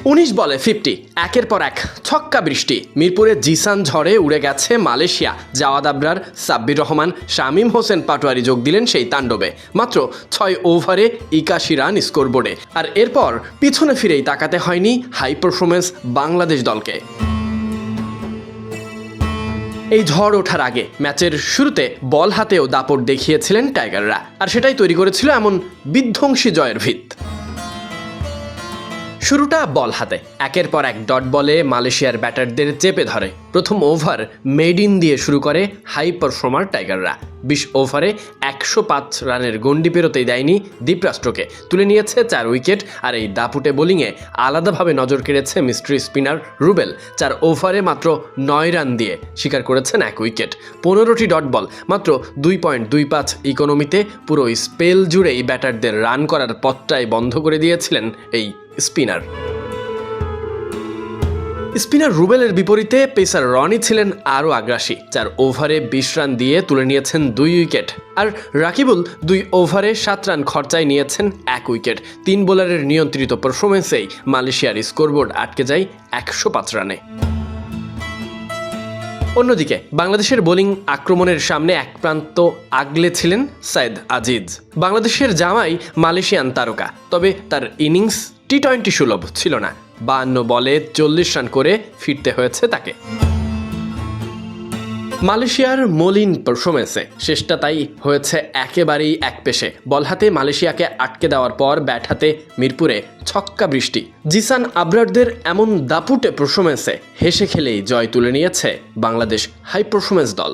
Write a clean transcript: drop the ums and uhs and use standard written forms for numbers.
19 বলে 50, একের পর এক ছক্কা বৃষ্টি। মিরপুরে জিসান ঝড়ে উড়ে গেছে মালয়েশিয়া। জাওয়াদ আবরার, সাব্বির রহমান, শামীম হোসেন পাটোয়ারি যোগ দিলেন সেই তাণ্ডবে। মাত্র 6 ওভারে 81 রান স্কোরবোর্ডে। আর এরপর পিছনে ফিরেই তাকাতে হয়নি হাই পারফরমেন্স বাংলাদেশ দলকে। এই ঝড় ওঠার আগে ম্যাচের শুরুতে বল হাতেও দাপট দেখিয়েছিলেন টাইগাররা, আর সেটাই তৈরি করেছিল এমন বিধ্বংসী জয়ের ভিত। শুরুটা বল হাতে, একের পর এক ডট বলে মালয়েশিয়ার ব্যাটারদের চেপে ধরে। প্রথম ওভার মেড ইন দিয়ে শুরু করে হাই পারফর্মার টাইগাররা। 20 ওভারে 105 রানের গন্ডি পেরোতেই দেয়নি দ্বীপরাষ্ট্রকে, তুলে নিয়েছে 4 উইকেট। আর এই দাপুটে বোলিংয়ে আলাদাভাবে নজর কেড়েছে মিস্ট্রি স্পিনার রুবেল। 4 ওভারে মাত্র 9 রান দিয়ে শিকার করেছেন 1 উইকেট। 15টি ডট বল, মাত্র 2.25 ইকোনমিতে পুরো স্পেল জুড়েই ব্যাটারদের রান করার পথটাই বন্ধ করে দিয়েছিলেন এই স্পিনার রুবেলের বিপরীতে পেসার রনি ছিলেন আরও আগ্রাসী। 4 ওভারে 20 রান দিয়ে তুলে নিয়েছেন 2 উইকেট। আর রাকিবুল 2 ওভারে 7 রান খরচায় নিয়েছেন 1 উইকেট। 3 বোলারের নিয়ন্ত্রিত পারফরমেন্সেই মালয়েশিয়ার স্কোরবোর্ড আটকে যায় 105 রানে। অন্যদিকে বাংলাদেশের বোলিং আক্রমণের সামনে এক প্রান্ত আগলে ছিলেন সাইদ আজিজ। বাংলাদেশের জামাই মালয়েশিয়ান তারকা, তবে তার ইনিংস টি-20 সুলভ ছিল না। 52 বলে 40 রান করে ফিরতে হয়েছে তাকে। মালয়েশিয়ার মলিন পারফরমেন্সে শেষটা তাই হয়েছে একেবারেই একপেশে। বল হাতে মালয়েশিয়াকে আটকে দেওয়ার পর ব্যাট হাতে মিরপুরে ছক্কা বৃষ্টি। জিসান আবরারদের এমন দাপুটে পারফরমেন্সে হেসে খেলেই জয় তুলে নিয়েছে বাংলাদেশ হাই পারফরমেন্স দল।